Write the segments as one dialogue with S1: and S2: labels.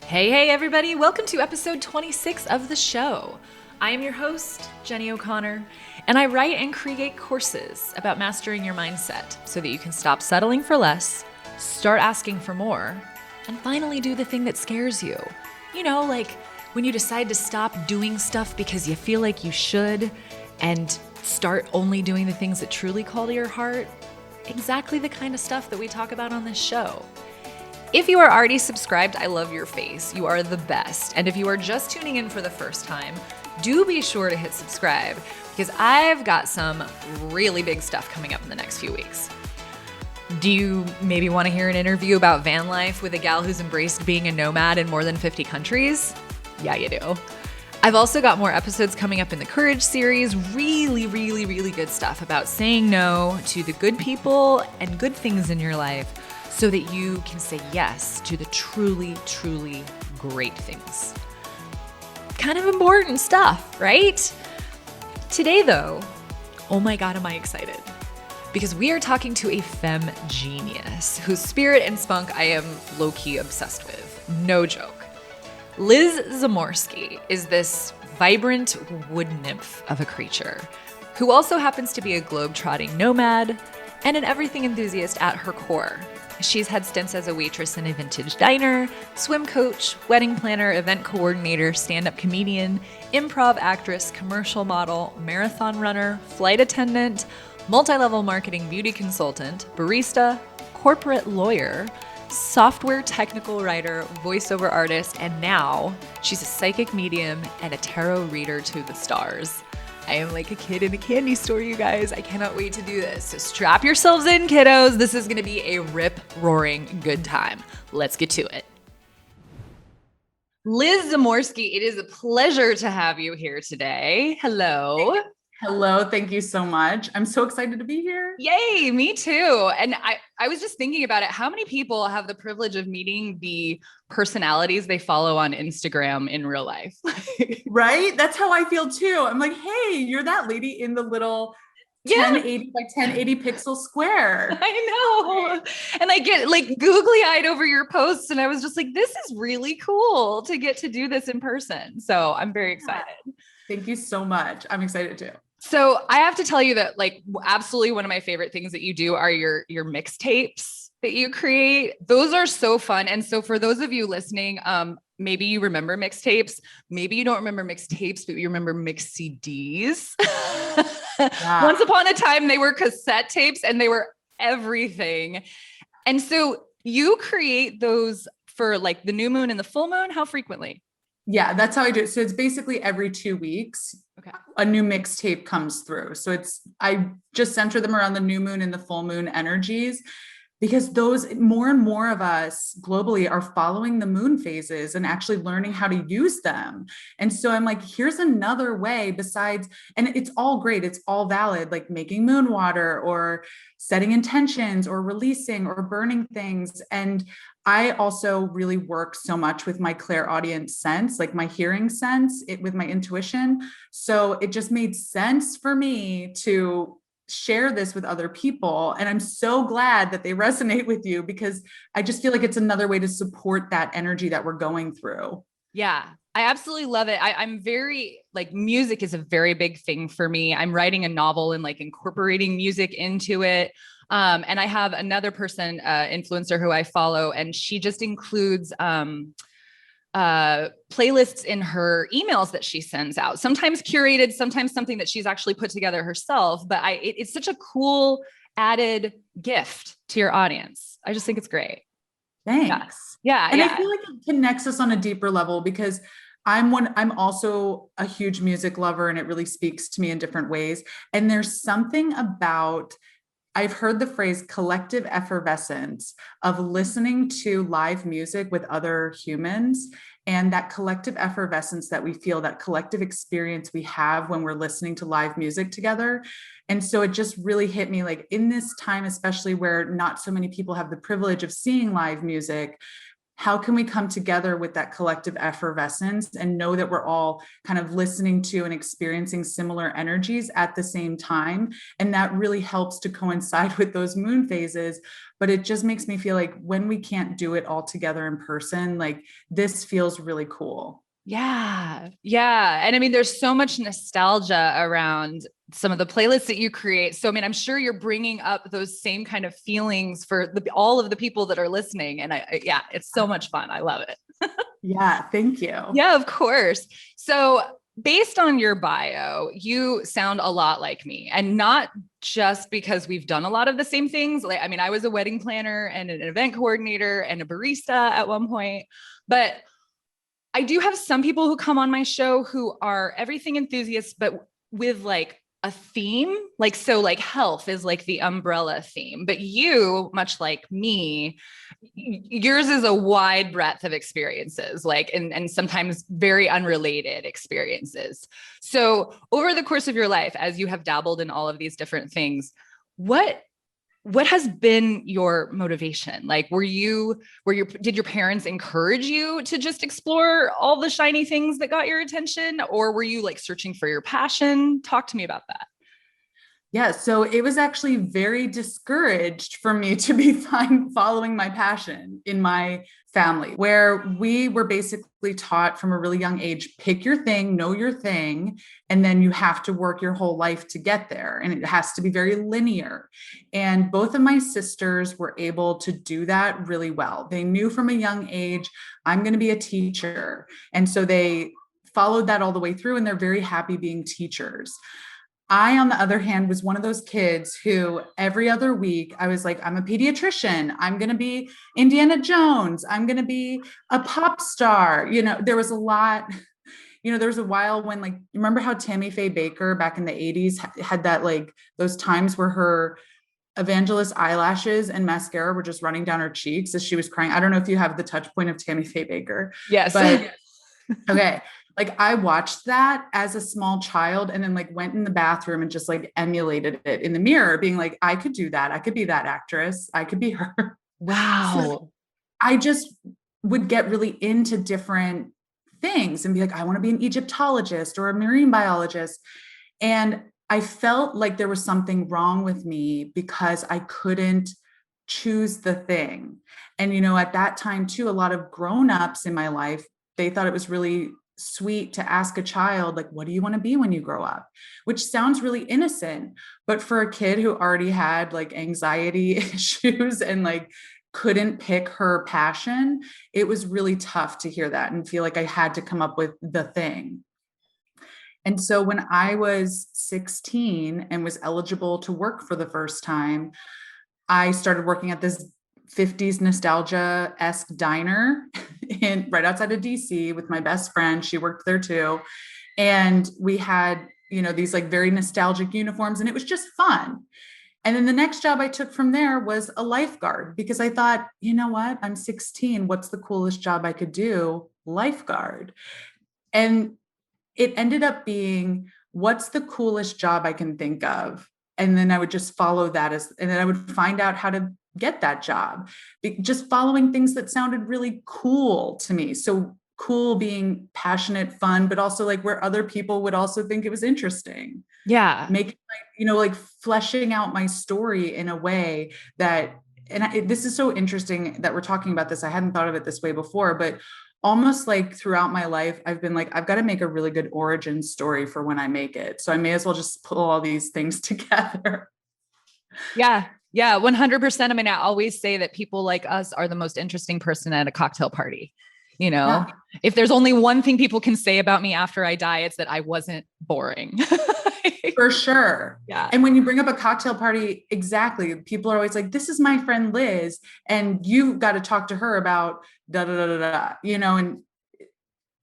S1: Hey, everybody. Welcome to episode 26 of the show. I am your host, Jennie O'Connor, and I write and create courses about mastering your mindset so that you can stop settling for less, start asking for more, and finally do the thing that scares you. You know, like when you decide to stop doing stuff because you feel like you should and start only doing the things that truly call to your heart. Exactly the kind of stuff that we talk about on this show. If you are already subscribed, I love your face. You are the best. And if you are just tuning in for the first time, do be sure to hit subscribe because I've got some really big stuff coming up in the next few weeks. Do you maybe want to hear an interview about van life with a gal who's embraced being a nomad in more than 50 countries? Yeah, you do. I've also got more episodes coming up in the Courage series. Really good stuff about saying no to the good people and good things in your life, so that you can say yes to the truly great things. Kind of important stuff, right? Today, though, oh my God, am I excited. Because we are talking to a femme genius whose spirit and spunk I am low-key obsessed with. No joke. Liz Zamorski is this vibrant wood nymph of a creature who also happens to be a globe-trotting nomad and an everything enthusiast at her core. She's had stints as a waitress in a vintage diner, swim coach, wedding planner, event coordinator, stand-up comedian, improv actress, commercial model, marathon runner, flight attendant, multi-level marketing beauty consultant, barista, corporate lawyer, software technical writer, voiceover artist, and now she's a psychic medium and a tarot reader to the stars. I am like a kid in a candy store, you guys. I cannot wait to do this. So strap yourselves in, kiddos. This is going to be a rip-roaring good time. Let's get to it. Liz Zamorski, it is a pleasure to have you here today. Hello.
S2: Hello. Thank you so much. I'm so excited to be here.
S1: Yay, me too. And I was just thinking about it. How many people have the privilege of meeting the personalities they follow on Instagram in real life?
S2: Right? That's how I feel too. I'm like, hey, you're that lady in the little 1080 by 1080 pixel square.
S1: I know. And I get like googly eyed over your posts. And I was just like, this is really cool to get to do this in person. So I'm very excited.
S2: Thank you so much. I'm excited too.
S1: So I have to tell you that like absolutely one of my favorite things that you do are your mixtapes that you create. Those are so fun. And so for those of you listening, maybe you remember mixtapes, maybe you don't remember mixtapes, but you remember mix CDs. Yeah. Once upon a time, they were cassette tapes and they were everything. And so you create those for like the new moon and the full moon. How frequently?
S2: Yeah, that's how I do it. So it's basically every 2 weeks, a new mixtape comes through. So I just center them around the new moon and the full moon energies, because those more and more of us globally are following the moon phases and actually learning how to use them. And so I'm like, here's another way besides, and it's all great. It's all valid, like making moon water or setting intentions or releasing or burning things. And I also really work so much with my clairaudient sense, like my hearing sense, with my intuition. So it just made sense for me to share this with other people. And I'm so glad that they resonate with you, because I just feel like it's another way to support that energy that we're going through.
S1: Yeah, I absolutely love it. I'm very like, music is a very big thing for me. I'm writing a novel and like incorporating music into it. And I have another person, influencer who I follow, and she just includes, playlists in her emails that she sends out, sometimes curated, sometimes something that she's actually put together herself. But it's such a cool added gift to your audience. I just think it's great.
S2: Thanks.
S1: Yeah.
S2: And I feel like it connects us on a deeper level, because I'm also a huge music lover, and it really speaks to me in different ways. And there's something about, I've heard the phrase collective effervescence of listening to live music with other humans, and that collective effervescence that we feel, that collective experience we have when we're listening to live music together. And so it just really hit me, like in this time, especially where not so many people have the privilege of seeing live music, how can we come together with that collective effervescence and know that we're all kind of listening to and experiencing similar energies at the same time? And that really helps to coincide with those moon phases. But it just makes me feel like when we can't do it all together in person, like this feels really cool.
S1: Yeah. Yeah. And I mean, there's so much nostalgia around some of the playlists that you create. So, I mean, I'm sure you're bringing up those same kind of feelings for all of the people that are listening. And yeah, it's so much fun. I love it.
S2: Yeah. Thank you.
S1: Yeah, of course. So based on your bio, you sound a lot like me, and not just because we've done a lot of the same things. Like, I mean, I was a wedding planner and an event coordinator and a barista at one point, but I do have some people who come on my show who are everything enthusiasts, but with like a theme. Like, so like health is like the umbrella theme, but you, much like me, yours is a wide breadth of experiences, like, and sometimes very unrelated experiences. So over the course of your life, as you have dabbled in all of these different things, what has been your motivation? Like, did your parents encourage you to just explore all the shiny things that got your attention? Or were you like searching for your passion? Talk to me about that.
S2: Yeah, so it was actually very discouraged for me to be following my passion in my family, where we were basically taught from a really young age, pick your thing, know your thing, and then you have to work your whole life to get there. And it has to be very linear. And both of my sisters were able to do that really well. They knew from a young age, I'm going to be a teacher. And so they followed that all the way through, and they're very happy being teachers. I, on the other hand, was one of those kids who every other week I was like, I'm a pediatrician. I'm going to be Indiana Jones. I'm going to be a pop star. You know, there was a lot, you know, there was a while when, like, remember how Tammy Faye Baker back in the 80s had that, like, those times where her evangelist eyelashes and mascara were just running down her cheeks as she was crying. I don't know if you have the touch point of Tammy Faye Baker.
S1: Yes.
S2: But okay. Like, I watched that as a small child and then like went in the bathroom and just like emulated it in the mirror, being like, I could do that. I could be that actress. I could be her.
S1: Wow.
S2: So I just would get really into different things and be like, I want to be an Egyptologist or a marine biologist. And I felt like there was something wrong with me because I couldn't choose the thing. And, you know, at that time too, a lot of grown-ups in my life, they thought it was really sweet to ask a child, like, what do you want to be when you grow up? Which sounds really innocent, but for a kid who already had like anxiety issues and like couldn't pick her passion, it was really tough to hear that and feel like I had to come up with the thing. And so when I was 16 and was eligible to work for the first time, I started working at this 50s nostalgia-esque diner right outside of DC with my best friend. She worked there too. And we had, you know, these like very nostalgic uniforms, and it was just fun. And then the next job I took from there was a lifeguard, because I thought, you know what, I'm 16. What's the coolest job I could do? Lifeguard. And it ended up being, what's the coolest job I can think of? And then I would just follow that and then I would find out how to get that job, just following things that sounded really cool to me. So cool being passionate, fun, but also like where other people would also think it was interesting.
S1: Yeah.
S2: Making, like, you know, like fleshing out my story in a way that, and this is so interesting that we're talking about this. I hadn't thought of it this way before, but almost like throughout my life, I've been like, I've got to make a really good origin story for when I make it. So I may as well just pull all these things together.
S1: Yeah. Yeah. 100%. I mean, I always say that people like us are the most interesting person at a cocktail party. You know, yeah. If there's only one thing people can say about me after I die, it's that I wasn't boring.
S2: For sure.
S1: Yeah.
S2: And when you bring up a cocktail party, exactly. People are always like, this is my friend Liz, and you've got to talk to her about da da da da da, you know, and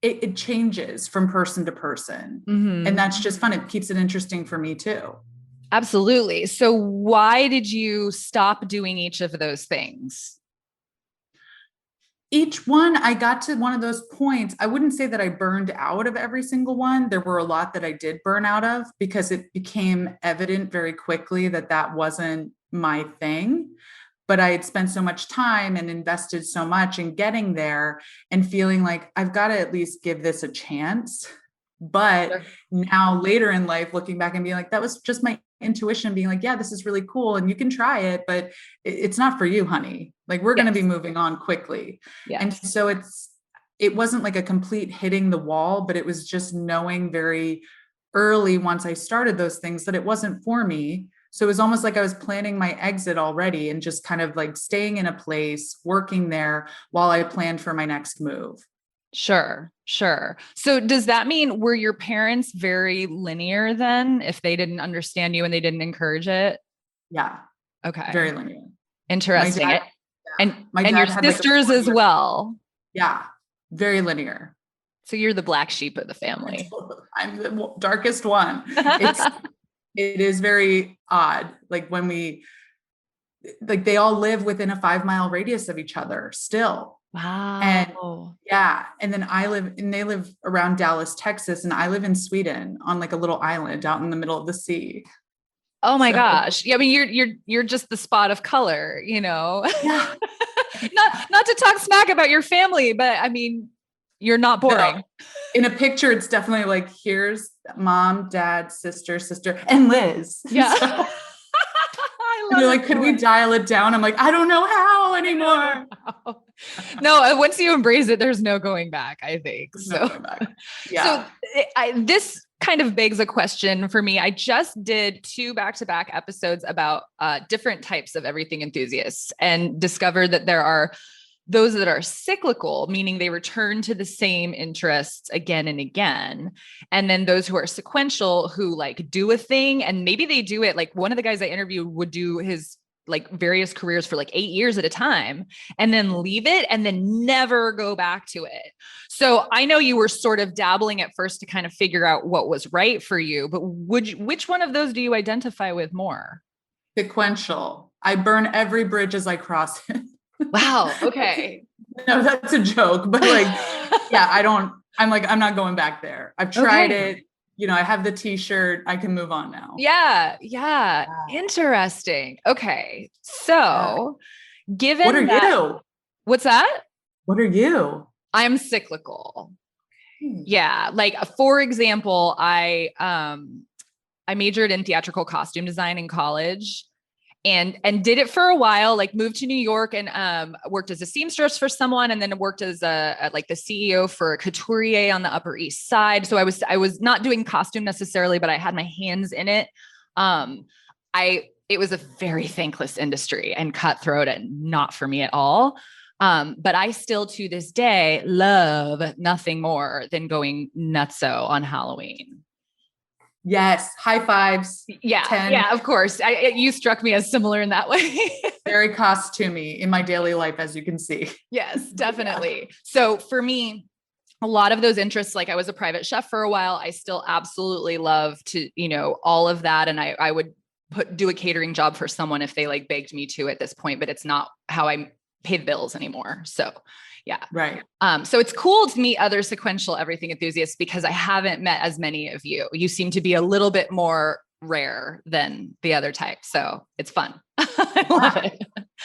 S2: it changes from person to person. Mm-hmm. And that's just fun. It keeps it interesting for me too.
S1: Absolutely. So why did you stop doing each of those things?
S2: Each one, I got to one of those points. I wouldn't say that I burned out of every single one. There were a lot that I did burn out of because it became evident very quickly that that wasn't my thing. but I had spent so much time and invested so much in getting there and feeling like I've got to at least give this a chance. But now later in life, looking back and being like, that was just my intuition being like, yeah, this is really cool. And you can try it, but it's not for you, honey. Like we're going to be moving on quickly. And so it wasn't like a complete hitting the wall, but it was just knowing very early once I started those things that it wasn't for me. So it was almost like I was planning my exit already and just kind of like staying in a place, working there while I planned for my next move.
S1: Sure. So does that mean, were your parents very linear then, if they didn't understand you and they didn't encourage it?
S2: Yeah.
S1: Okay.
S2: Very linear.
S1: Interesting. And your sisters as well.
S2: Yeah. Very linear.
S1: So you're the black sheep of the family.
S2: I'm the darkest one. It is very odd. Like when they all live within a 5-mile radius of each other still.
S1: Wow.
S2: And then they live around Dallas, Texas, and I live in Sweden on like a little island out in the middle of the sea.
S1: Oh my gosh. Yeah. I mean, you're just the spot of color, Yeah. not to talk smack about your family, but I mean, you're not boring.
S2: No. In a picture, it's definitely like, here's mom, dad, sister, and Liz.
S1: Yeah.
S2: So, and they're like, could we dial it down? I'm like, I don't know how anymore.
S1: No, once you embrace it, there's no going back, I think. So,
S2: yeah.
S1: So this kind of begs a question for me. I just did 2 back-to-back episodes about different types of everything enthusiasts and discovered that there are those that are cyclical, meaning they return to the same interests again and again. And then those who are sequential, who like do a thing and maybe they do it. Like one of the guys I interviewed would do his like various careers for like 8 years at a time and then leave it and then never go back to it. So I know you were sort of dabbling at first to kind of figure out what was right for you, but which one of those do you identify with more?
S2: Sequential. I burn every bridge as I cross it.
S1: Wow. Okay.
S2: No, that's a joke, but like, yeah, I'm not going back there. I've tried it. I have the t-shirt. I can move on now.
S1: Yeah. Interesting. Okay. So given
S2: what are you?
S1: What's that?
S2: What are you?
S1: I'm cyclical. Yeah. Like for example, I majored in theatrical costume design in college. And did it for a while, like moved to New York and worked as a seamstress for someone, and then worked as like the CEO for a couturier on the Upper East Side. So I was not doing costume necessarily, but I had my hands in it. It was a very thankless industry and cutthroat and not for me at all. But I still to this day love nothing more than going nutso on Halloween.
S2: Yes. High fives.
S1: Yeah.
S2: 10.
S1: Yeah, of course. You struck me as similar in that way.
S2: Very costumey in my daily life, as you can see.
S1: Yes, definitely. Yeah. So for me, a lot of those interests, like I was a private chef for a while. I still absolutely love to, all of that. And I would do a catering job for someone if they like begged me to at this point, but it's not how I pay the bills anymore. So yeah.
S2: Right.
S1: So it's cool to meet other sequential everything enthusiasts because I haven't met as many of you. You seem to be a little bit more rare than the other type. So it's fun. I love it.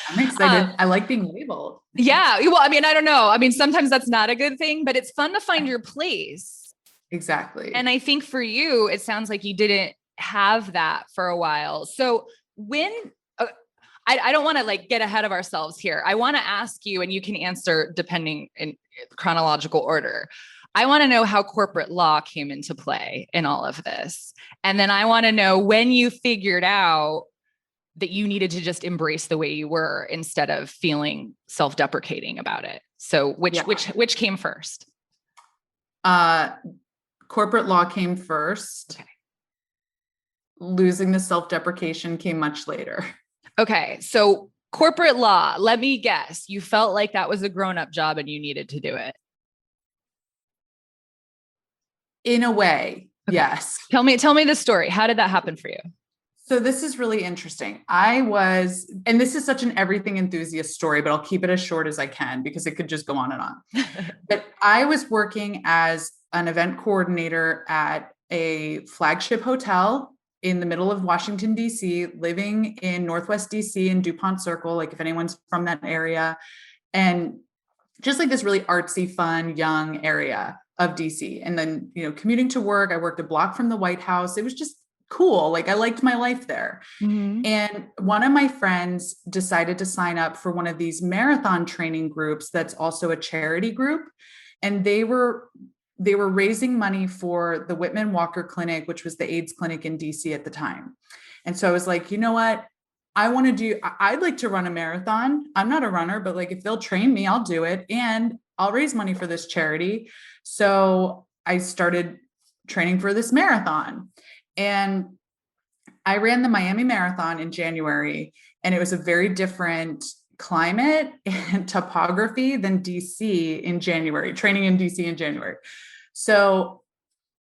S2: I'm excited. I like being labeled.
S1: Yeah. Well, I mean, I don't know. I mean, sometimes that's not a good thing, but it's fun to find your place.
S2: Exactly.
S1: And I think for you, it sounds like you didn't have that for a while. So when I don't want to like get ahead of ourselves here. I want to ask you, and you can answer depending in chronological order. I want to know how corporate law came into play in all of this. And then I want to know when you figured out that you needed to just embrace the way you were instead of feeling self-deprecating about it. So which came first?
S2: Corporate law came first. Okay. Losing the self-deprecation came much later.
S1: Okay. So corporate law, let me guess, you felt like that was a grown-up job and you needed to do it.
S2: In a way. Okay. Yes.
S1: Tell me the story. How did that happen for you?
S2: So this is really interesting. And this is such an everything enthusiast story, but I'll keep it as short as I can because it could just go on and on. But I was working as an event coordinator at a flagship hotel in the middle of Washington, DC, living in Northwest DC in DuPont Circle, like if anyone's from that area, and just like this really artsy, fun, young area of DC. And then, commuting to work, I worked a block from the White House. It was just cool. Like I liked my life there.
S1: Mm-hmm.
S2: And one of my friends decided to sign up for one of these marathon training groups that's also a charity group. And they were raising money for the Whitman Walker Clinic, which was the AIDS clinic in DC at the time. And so I was like, you know what? I'd like to run a marathon. I'm not a runner, but like if they'll train me, I'll do it. And I'll raise money for this charity. So I started training for this marathon. And I ran the Miami Marathon in January, and it was a very different climate and topography than DC in January, training in DC in January. So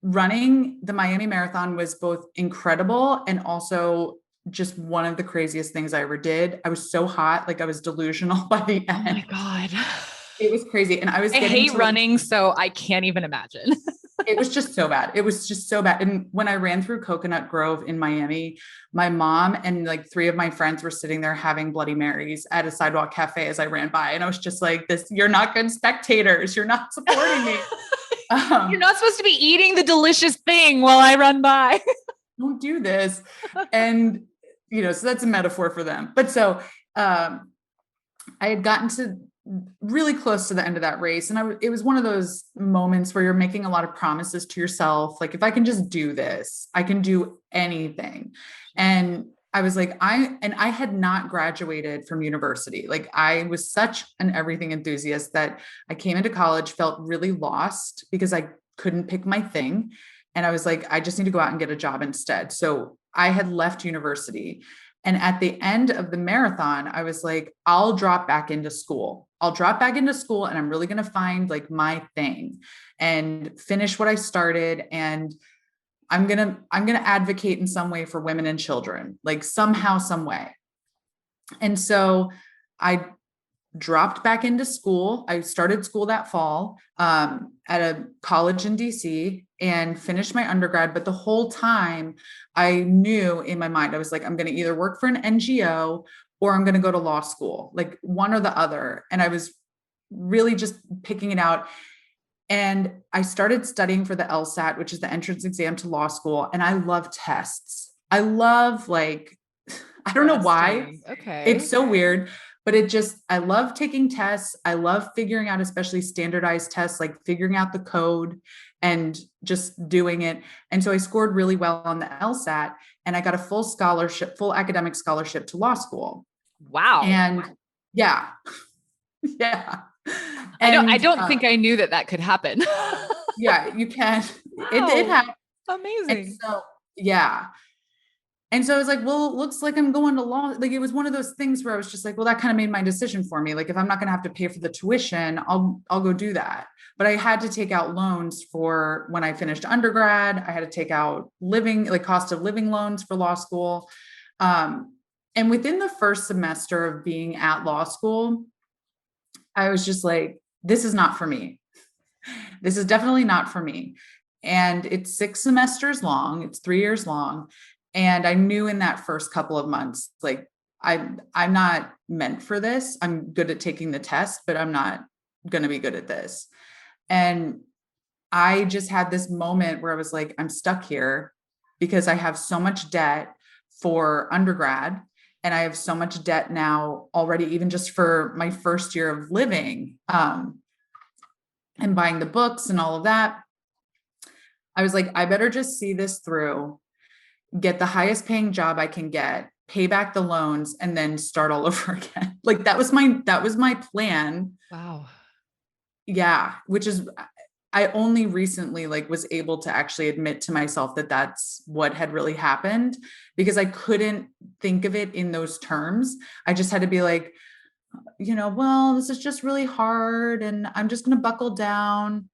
S2: running the Miami Marathon was both incredible and also just one of the craziest things I ever did. I was so hot, like I was delusional by the end.
S1: Oh my God.
S2: It was crazy. And I
S1: hate running, so I can't even imagine.
S2: It was just so bad. It was just so bad. And when I ran through Coconut Grove in Miami, my mom and like 3 of my friends were sitting there having Bloody Marys at a sidewalk cafe as I ran by. And I was just like, you're not good spectators. You're not supporting me.
S1: You're not supposed to be eating the delicious thing while I run by.
S2: Don't do this. And, so that's a metaphor for them. But so I had gotten to really close to the end of that race. And it was one of those moments where you're making a lot of promises to yourself. Like, if I can just do this, I can do anything. And I was like, I had not graduated from university. Like I was such an everything enthusiast that I came into college, felt really lost because I couldn't pick my thing. And I was like, I just need to go out and get a job instead. So I had left university. And at the end of the marathon, I was like, I'll drop back into school. And I'm really going to find like my thing and finish what I started. And I'm going to advocate in some way for women and children, like somehow, some way. And so I dropped back into school. I started school that fall at a college in DC and finished my undergrad. But the whole time I knew in my mind, I was like, I'm going to either work for an NGO or I'm going to go to law school, like one or the other. And I was really just picking it out. And I started studying for the LSAT, which is the entrance exam to law school. And I love tests. I love I don't know why.
S1: Okay.
S2: It's so weird. But I love taking tests. I love figuring out, especially standardized tests, like figuring out the code and just doing it. And so I scored really well on the LSAT and I got a full academic scholarship to law school.
S1: Wow.
S2: And yeah. Yeah.
S1: I don't think I knew that could happen.
S2: Yeah, you can.
S1: Wow.
S2: It did happen.
S1: Amazing.
S2: And so, yeah. And so I was like, well, it looks like I'm going to law. Like, it was one of those things where I was just like, well, that kind of made my decision for me. Like, if I'm not going to have to pay for the tuition, I'll go do that. But I had to take out loans for when I finished undergrad. I had to take out cost of living loans for law school. And within the first semester of being at law school, I was just like, this is not for me. This is definitely not for me. And it's 6 semesters long. It's 3 years long. And I knew in that first couple of months, like, I'm not meant for this. I'm good at taking the test, but I'm not going to be good at this. And I just had this moment where I was like, I'm stuck here because I have so much debt for undergrad. And I have so much debt now already, even just for my first year of living, and buying the books and all of that. I was like, I better just see this through, get the highest paying job I can get, pay back the loans, and then start all over again. Like that was my plan.
S1: Wow.
S2: Yeah. Which is, I only recently was able to actually admit to myself that that's what had really happened, because I couldn't think of it in those terms. I just had to be like, well, this is just really hard and I'm just going to buckle down.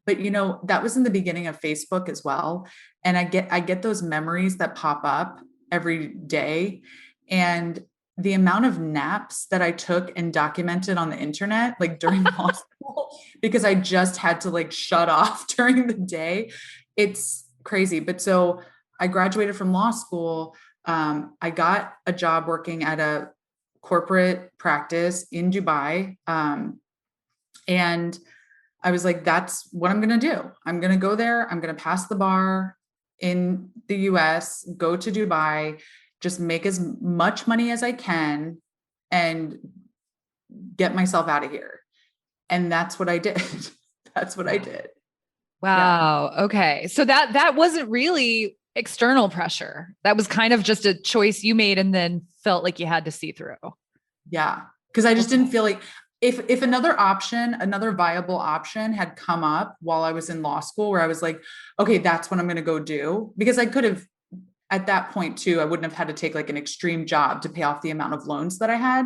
S2: But that was in the beginning of Facebook as well. And I get those memories that pop up every day. And the amount of naps that I took and documented on the internet, during law school, because I just had to shut off during the day. It's crazy. But so I graduated from law school. I got a job working at a corporate practice in Dubai. And I was like, that's what I'm going to do. I'm going to go there. I'm going to pass the bar in the US, go to Dubai, just make as much money as I can and get myself out of here. And that's what I did. That's what I did.
S1: Wow. Yeah. Okay. So that wasn't really external pressure. That was kind of just a choice you made and then felt like you had to see through.
S2: Yeah. Cause I just didn't feel like if another option, another viable option had come up while I was in law school where I was like, okay, that's what I'm going to go do. Because I could have at that point too, I wouldn't have had to take like an extreme job to pay off the amount of loans that I had,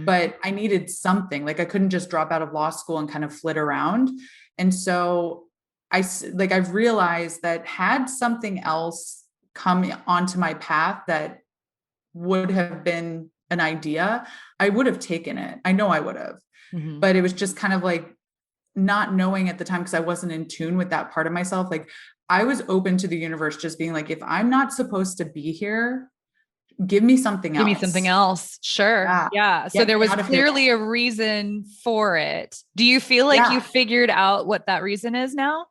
S2: but I needed something. Like I couldn't just drop out of law school and kind of flit around. And so I've realized that had something else come onto my path that would have been an idea, I would have taken it. I know I would have, but it was just kind of like not knowing at the time because I wasn't in tune with that part of myself. Like I was open to the universe just being like, if I'm not supposed to be here, give me something else.
S1: Give me something else. Sure. Yeah. So there was clearly a reason for it. Do you feel like you figured out what that reason is now?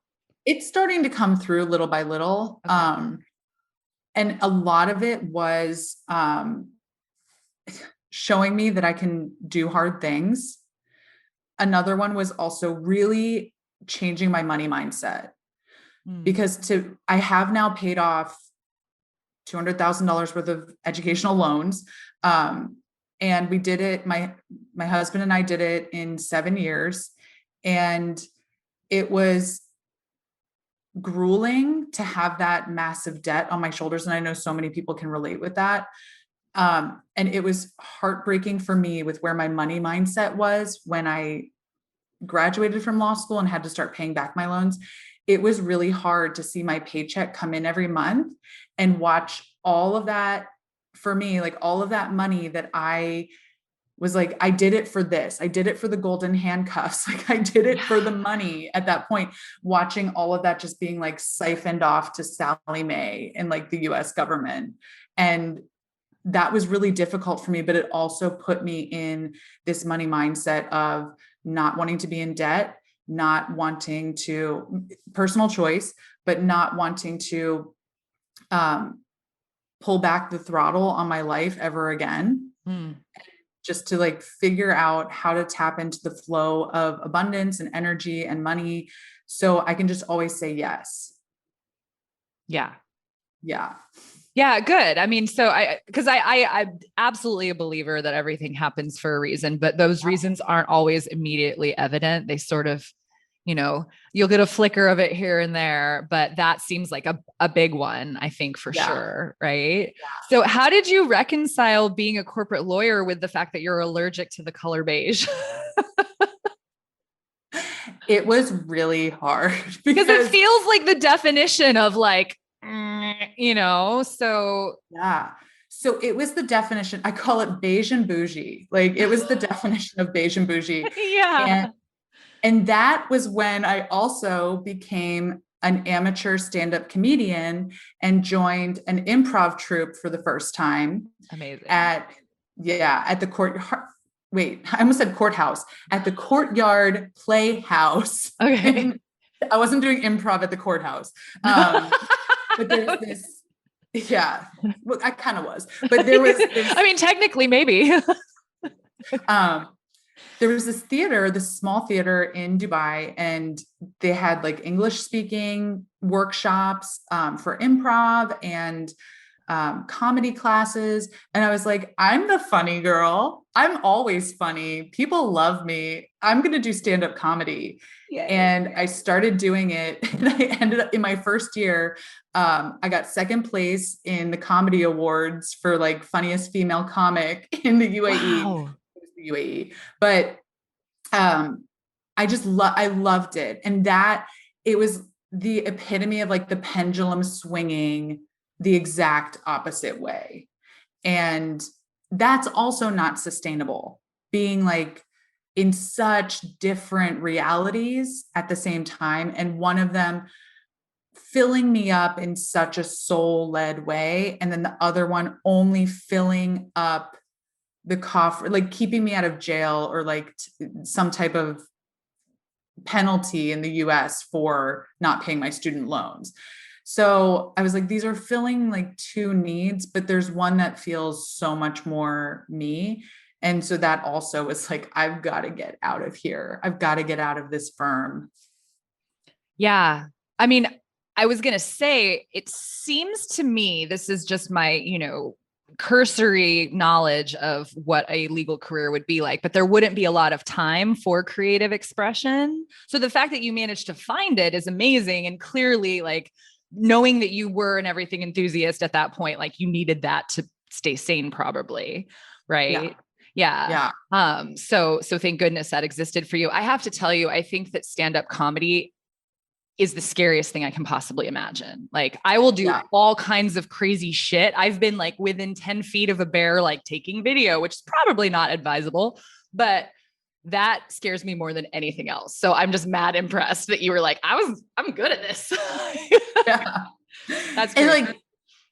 S2: It's starting to come through little by little. Okay. And a lot of it was showing me that I can do hard things. Another one was also really changing my money mindset because I have now paid off $200,000 worth of educational loans. And we did it. My husband and I did it in 7 years, and it was grueling to have that massive debt on my shoulders. And I know so many people can relate with that. And it was heartbreaking for me with where my money mindset was when I graduated from law school and had to start paying back my loans. It was really hard to see my paycheck come in every month and watch all of that for me, like all of that money that I was like, I did it for this. I did it for the golden handcuffs. Like I did it for the money at that point, watching all of that just being like siphoned off to Sally Mae and like the US government. And that was really difficult for me, but it also put me in this money mindset of not wanting to be in debt, not wanting to, personal choice, but not wanting to pull back the throttle on my life ever again. Just to like figure out how to tap into the flow of abundance and energy and money. So I can just always say yes.
S1: Yeah.
S2: Yeah.
S1: Yeah. Good. I mean, so I'm absolutely a believer that everything happens for a reason, but those reasons aren't always immediately evident. They sort of, you'll get a flicker of it here and there, but that seems like a big one, I think, for sure. Right. Yeah. So how did you reconcile being a corporate lawyer with the fact that you're allergic to the color beige?
S2: It was really hard
S1: because it feels like the definition of like, so.
S2: Yeah. So it was the definition. I call it beige and bougie. Like it was the definition of beige and bougie.
S1: Yeah.
S2: And that was when I also became an amateur stand-up comedian and joined an improv troupe for the first time.
S1: Amazing.
S2: At the I almost said courthouse, at the Courtyard Playhouse.
S1: Okay.
S2: I wasn't doing improv at the courthouse. But there's this, well, I kind of was, but there was this,
S1: I mean, technically maybe.
S2: There was this theater, this small theater in Dubai, and they had like English speaking workshops for improv and comedy classes. And I was like, I'm the funny girl. I'm always funny. People love me. I'm going to do stand-up comedy. Yay. And I started doing it. And I ended up in my first year. I got second place in the comedy awards for like funniest female comic in the UAE.
S1: Wow.
S2: The UAE, but I loved it. And that it was the epitome of like the pendulum swinging the exact opposite way. And that's also not sustainable, being like in such different realities at the same time. And one of them filling me up in such a soul-led way. And then the other one only filling up the coffer, like keeping me out of jail or like some type of penalty in the US for not paying my student loans. So I was like, these are filling like two needs, but there's one that feels so much more me. And so that also was like, I've got to get out of here. I've got to get out of this firm.
S1: Yeah. I mean, I was going to say, it seems to me, this is just my, cursory knowledge of what a legal career would be like, but there wouldn't be a lot of time for creative expression. So the fact that you managed to find it is amazing. And clearly, like, knowing that you were an everything enthusiast at that point, like, you needed that to stay sane, probably. Right. Yeah. So thank goodness that existed for you. I have to tell you, I think that stand-up comedy is the scariest thing I can possibly imagine. Like, I will do all kinds of crazy shit. I've been like within 10 feet of a bear, like taking video, which is probably not advisable, but that scares me more than anything else. So I'm just mad impressed that you were like, I'm good at this.
S2: Yeah.
S1: That's great.
S2: And like,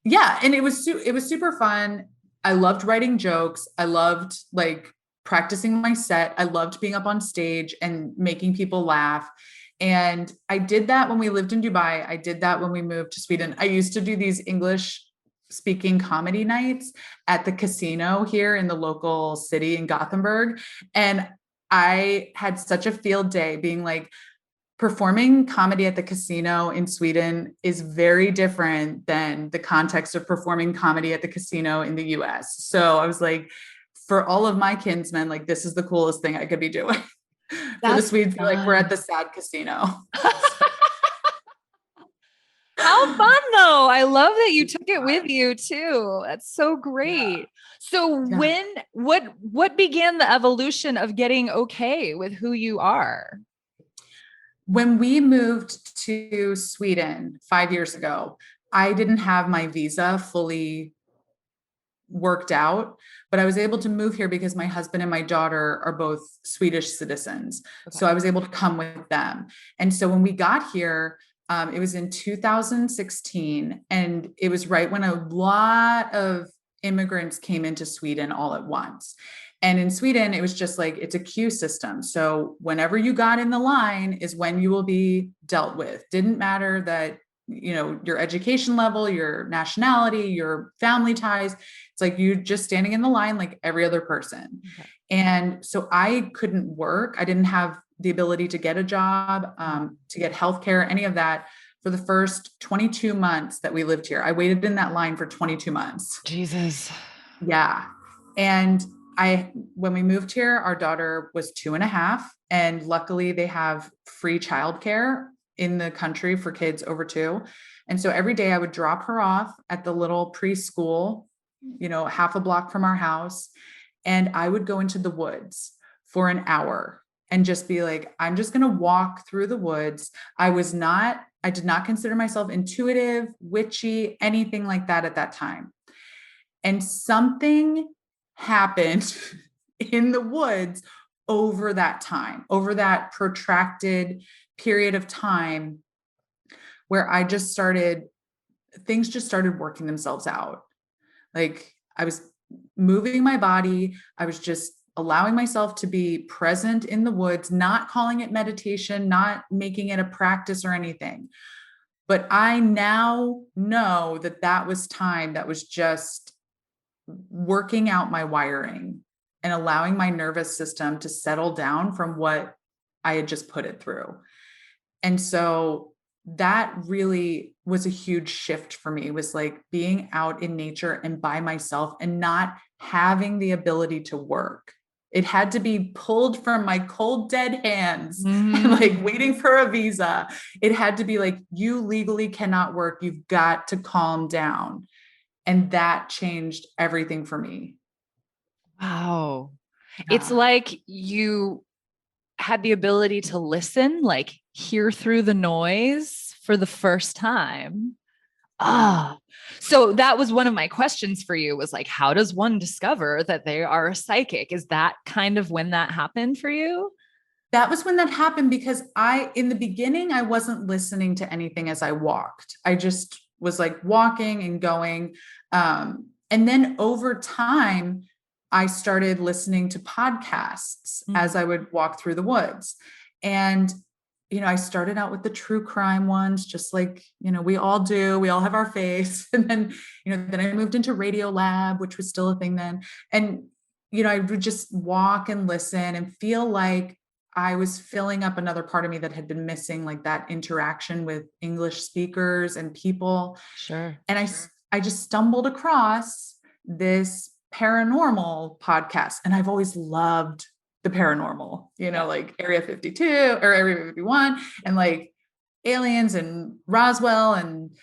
S2: yeah. And it was super fun. I loved writing jokes. I loved like practicing my set. I loved being up on stage and making people laugh. And I did that when we lived in Dubai. I did that when we moved to Sweden. I used to do these English speaking comedy nights at the casino here in the local city in Gothenburg. And I had such a field day being like, performing comedy at the casino in Sweden is very different than the context of performing comedy at the casino in the US. So I was like, for all of my kinsmen, like, this is the coolest thing I could be doing. For the Swedes, like, we're at the sad casino.
S1: How fun though. I love that you took it with you too. That's so great. Yeah. So what began the evolution of getting okay with who you are?
S2: When we moved to Sweden 5 years ago, I didn't have my visa fully worked out, but I was able to move here because my husband and my daughter are both Swedish citizens. Okay. So I was able to come with them. And so when we got here, it was in 2016, and it was right when a lot of immigrants came into Sweden all at once. And in Sweden, it was just like, it's a queue system. So whenever you got in the line is when you will be dealt with. Didn't matter that, your education level, your nationality, your family ties. It's like you're just standing in the line like every other person. Okay. And so I couldn't work. I didn't have the ability to get a job, to get healthcare, any of that for the first 22 months that we lived here. I waited in that line for 22 months.
S1: Jesus.
S2: Yeah. And when we moved here, our daughter was 2.5, and luckily they have free childcare in the country for kids over 2. And so every day I would drop her off at the little preschool, half a block from our house. And I would go into the woods for an hour and just be like, I'm just going to walk through the woods. I did not consider myself intuitive, witchy, anything like that at that time. And something happened in the woods over that time, over that protracted period of time, where things just started working themselves out. Like, I was moving my body. I was just allowing myself to be present in the woods, not calling it meditation, not making it a practice or anything. But I now know that was time that was just working out my wiring and allowing my nervous system to settle down from what I had just put it through. And so that really was a huge shift for me, was like being out in nature and by myself and not having the ability to work. It had to be pulled from my cold, dead hands and like waiting for a visa. It had to be like, you legally cannot work. You've got to calm down. And that changed everything for me.
S1: Wow. Yeah. It's like you had the ability to listen, like hear through the noise for the first time. So that was one of my questions for you, was like, how does one discover that they are a psychic? Is that kind of when that happened for you?
S2: that was when that happened, because in the beginning, I wasn't listening to anything as I walked. I just was like walking and going. And then over time, I started listening to podcasts as I would walk through the woods. And, I started out with the true crime ones, just like, we all do. We all have our face. And then, then I moved into Radio Lab, which was still a thing then. And, I would just walk and listen and feel like I was filling up another part of me that had been missing, like that interaction with English speakers and people.
S1: Sure.
S2: And I just stumbled across this paranormal podcast, and I've always loved the paranormal, like Area 52 or Area 51 and like aliens and Roswell and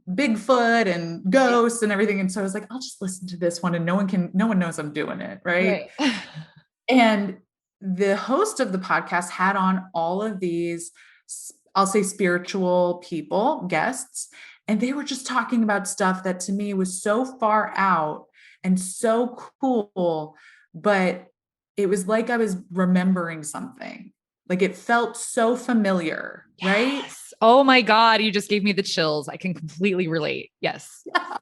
S2: Bigfoot and ghosts and everything. And so I was like, I'll just listen to this one, and no one knows I'm doing it. Right. And the host of the podcast had on all of these, I'll say, spiritual people, guests, and they were just talking about stuff that to me was so far out and so cool, but it was like I was remembering something. Like it felt so familiar, right?
S1: Yes. Oh my God, you just gave me the chills. I can completely relate. Yes.
S2: Yeah.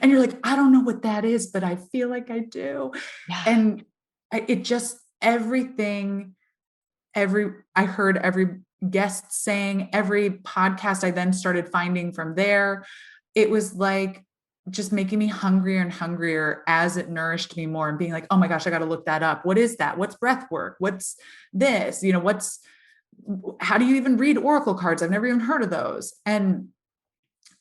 S2: And you're like, I don't know what that is, but I feel like I do.
S1: Yeah.
S2: And it just, everything, I heard every guest saying, every podcast I then started finding from there, it was like just making me hungrier and hungrier as it nourished me more, and being like, oh my gosh, I got to look that up. What is that? What's breath work? What's this? How do you even read oracle cards? I've never even heard of those. And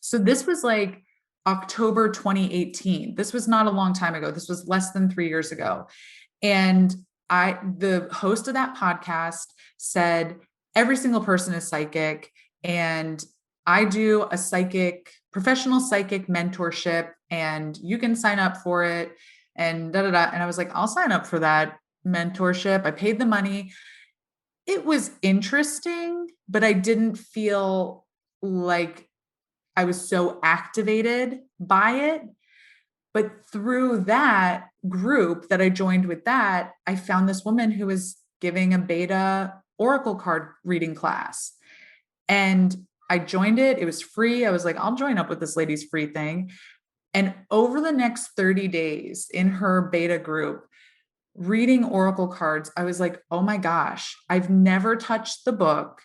S2: so this was like October 2018. This was not a long time ago. This was less than 3 years ago. And the host of that podcast said, every single person is psychic, and I do a professional psychic mentorship, and you can sign up for it, and da, da, da. And I was like, I'll sign up for that mentorship. I paid the money. It was interesting, but I didn't feel like I was so activated by it. But through that group that I joined with that, I found this woman who was giving a beta oracle card reading class. And I joined it. It was free. I was like, I'll join up with this lady's free thing. And over the next 30 days in her beta group, reading oracle cards, I was like, oh my gosh, I've never touched the book.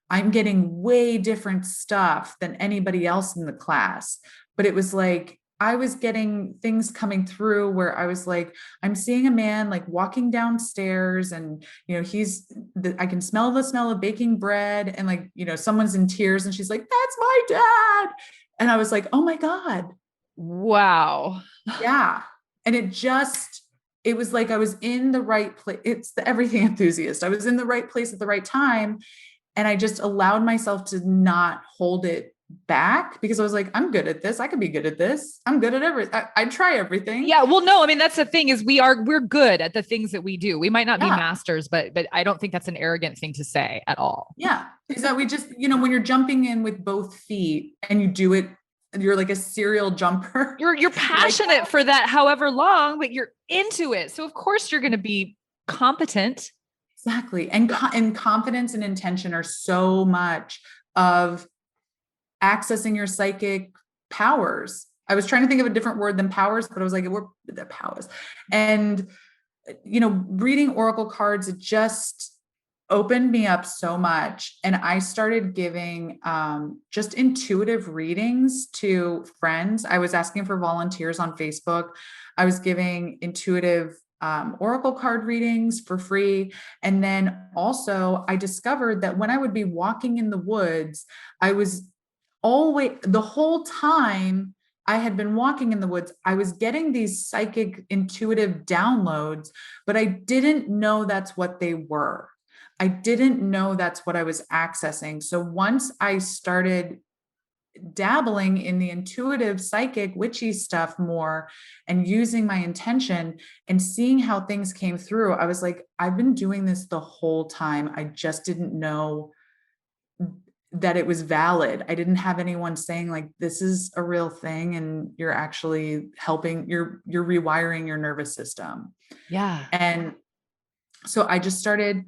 S2: I'm getting way different stuff than anybody else in the class. But it was like, I was getting things coming through where I was like, I'm seeing a man like walking downstairs, and, I can smell the smell of baking bread, and like, someone's in tears, and she's like, that's my dad. And I was like, oh my God.
S1: Wow.
S2: Yeah. And it was like, I was in the right place. It's the everything enthusiast. I was in the right place at the right time. And I just allowed myself to not hold it back, because I was like, I'm good at this. I could be good at this. I'm good at everything. I try everything.
S1: Yeah. Well, no, I mean, that's the thing, is we're good at the things that we do. We might not be masters, but I don't think that's an arrogant thing to say at all.
S2: Yeah. Is that we just, when you're jumping in with both feet and you do it, you're like a serial jumper.
S1: You're passionate for that however long, but you're into it. So of course you're going to be competent.
S2: Exactly. And confidence and intention are so much of accessing your psychic powers. I was trying to think of a different word than powers, but I was like, we're the powers. And, reading oracle cards, it just opened me up so much. And I started giving just intuitive readings to friends. I was asking for volunteers on Facebook. I was giving intuitive oracle card readings for free. And then also I discovered that when I would be walking in the woods, I was the whole time I had been walking in the woods, I was getting these psychic intuitive downloads, but I didn't know that's what they were. I didn't know that's what I was accessing. So once I started dabbling in the intuitive, psychic, witchy stuff more, and using my intention and seeing how things came through, I was like, I've been doing this the whole time. I just didn't know that it was valid. I didn't have anyone saying like, this is a real thing, and you're actually helping, you're rewiring your nervous system.
S1: Yeah.
S2: And so I just started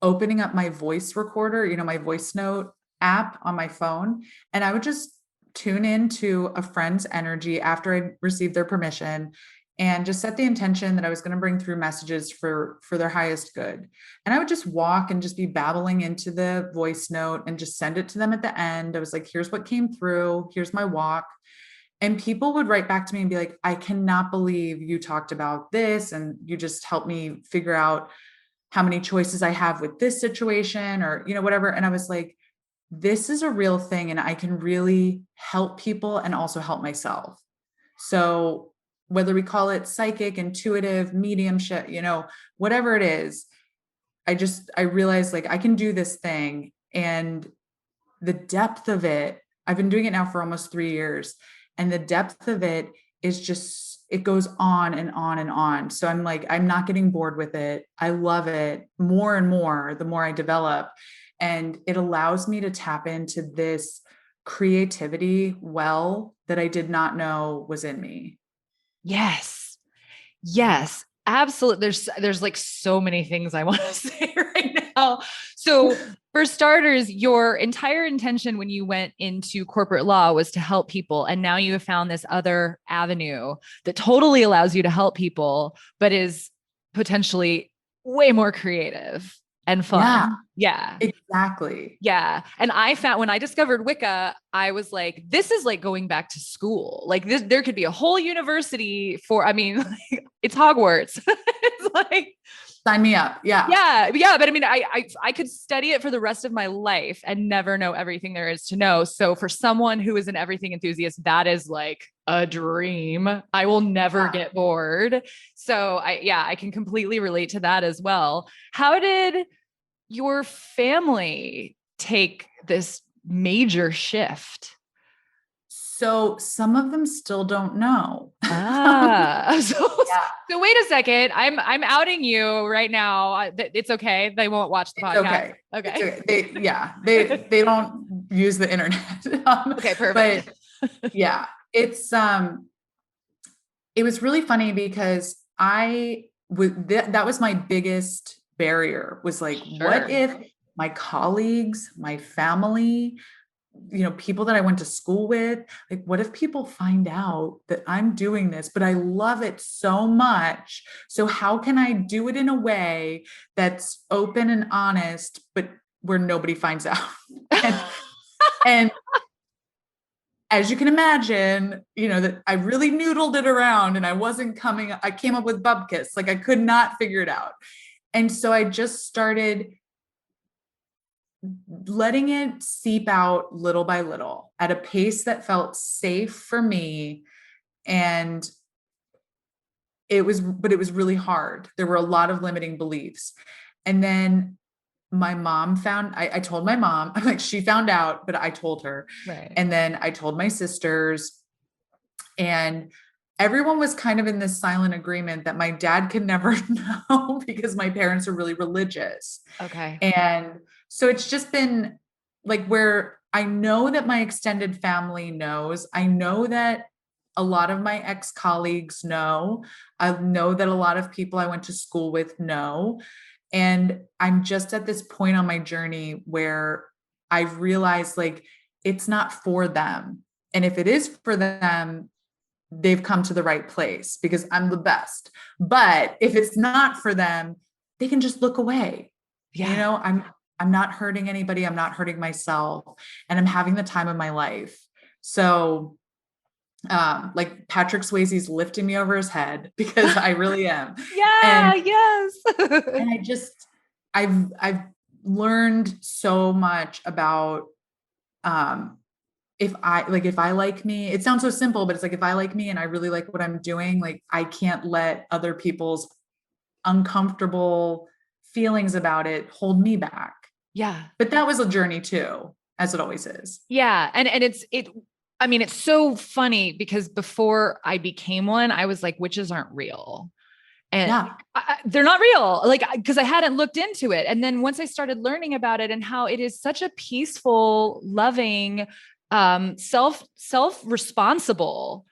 S2: opening up my voice recorder, my voice note app on my phone. And I would just tune into a friend's energy after I received their permission and just set the intention that I was going to bring through messages for their highest good. And I would just walk and just be babbling into the voice note and just send it to them at the end. I was like, here's what came through. Here's my walk. And people would write back to me and be like, I cannot believe you talked about this. And you just helped me figure out how many choices I have with this situation or, whatever. And I was like, this is a real thing. And I can really help people and also help myself. So whether we call it psychic, intuitive, mediumship, whatever it is, I realized like I can do this thing, and the depth of it, I've been doing it now for almost 3 years. And the depth of it is just, it goes on and on and on. So I'm like, I'm not getting bored with it. I love it more and more, the more I develop. And it allows me to tap into this creativity well that I did not know was in me.
S1: Yes. Yes, absolutely. There's like so many things I want to say right now. So for starters, your entire intention when you went into corporate law was to help people. And now you have found this other avenue that totally allows you to help people, but is potentially way more creative and fun. Yeah.
S2: Exactly.
S1: Yeah. And I found when I discovered Wicca, I was like, this is like going back to school. Like this, there could be a whole university for, like, it's Hogwarts. It's like,
S2: sign me up. Yeah.
S1: Yeah. Yeah. But I could study it for the rest of my life and never know everything there is to know. So for someone who is an everything enthusiast, that is like a dream. I will never get bored. So I can completely relate to that as well. How did your family take this major shift?
S2: So some of them still don't know.
S1: So wait a second. I'm outing you right now. It's okay. They won't watch the podcast. Okay.
S2: They don't use the internet.
S1: Okay, perfect.
S2: But yeah, it was really funny because that was my biggest barrier, was like, what if my colleagues, my family, people that I went to school with, like, what if people find out that I'm doing this, but I love it so much. So how can I do it in a way that's open and honest, but where nobody finds out? and as you can imagine, that I really noodled it around and I came up with bupkis. Like I could not figure it out. And so I just started letting it seep out little by little at a pace that felt safe for me. And it was really hard. There were a lot of limiting beliefs. And then my mom I told my mom, I'm like, she found out, but I told her.
S1: Right.
S2: And then I told my sisters, and everyone was kind of in this silent agreement that my dad could never know because my parents are really religious.
S1: Okay.
S2: And so it's just been like where I know that my extended family knows. I know that a lot of my ex-colleagues know. I know that a lot of people I went to school with know. And I'm just at this point on my journey where I've realized like it's not for them. And if it is for them, they've come to the right place because I'm the best. But if it's not for them, they can just look away.
S1: Yeah.
S2: I'm not hurting anybody. I'm not hurting myself, and I'm having the time of my life. So, like Patrick Swayze's lifting me over his head because I really am.
S1: Yes.
S2: And I've learned so much about, if I like me, it sounds so simple, but it's like, if I like me and I really like what I'm doing, like I can't let other people's uncomfortable feelings about it hold me back.
S1: Yeah.
S2: But that was a journey too, as it always is.
S1: Yeah. And it's so funny because before I became one, I was like, witches aren't real. And they're not real. like, cause I hadn't looked into it. And then once I started learning about it and how it is such a peaceful, loving, self-responsible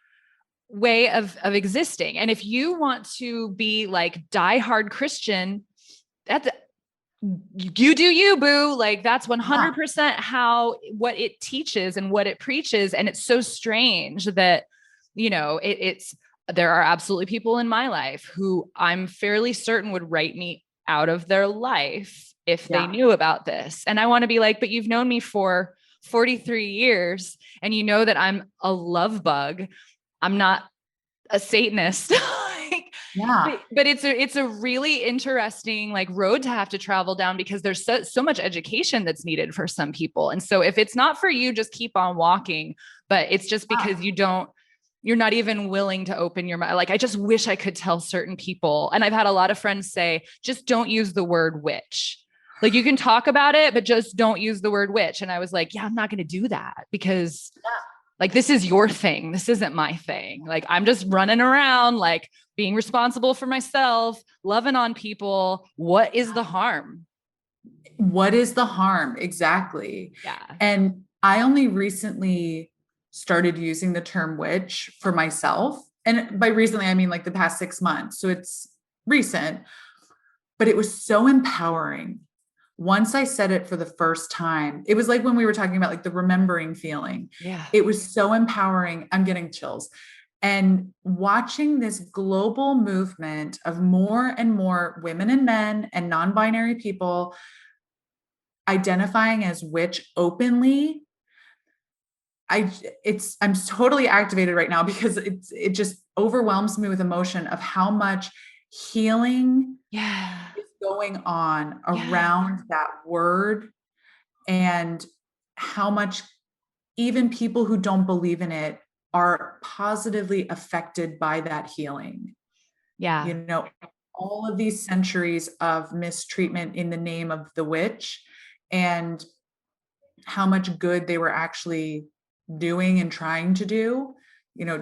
S1: way of existing. And if you want to be like diehard Christian, you do you, boo. Like that's 100% what it teaches and what it preaches. And it's so strange that, there are absolutely people in my life who I'm fairly certain would write me out of their life if they knew about this. And I want to be like, but you've known me for 43 years and you know that I'm a love bug. I'm not a Satanist. But it's a really interesting like road to have to travel down because there's so much education that's needed for some people. And so if it's not for you, just keep on walking. But it's just because you're not even willing to open your mind. Like, I just wish I could tell certain people. And I've had a lot of friends say, just don't use the word witch. Like you can talk about it, but just don't use the word witch. And I was like, yeah, I'm not going to do that because like, this is your thing. This isn't my thing. Like, I'm just running around, like being responsible for myself, loving on people. What is the harm?
S2: What is the harm? Exactly.
S1: Yeah.
S2: And I only recently started using the term witch for myself. And by recently, I mean like the past 6 months. So it's recent, but it was so empowering. Once I said it for the first time, it was like when we were talking about like the remembering feeling.
S1: Yeah.
S2: It was so empowering. I'm getting chills. And watching this global movement of more and more women and men and non-binary people identifying as witch openly, I'm totally activated right now because it just overwhelms me with emotion of how much healing is going on around that word, and how much even people who don't believe in it are positively affected by that healing.
S1: Yeah.
S2: All of these centuries of mistreatment in the name of the witch, and how much good they were actually doing and trying to do,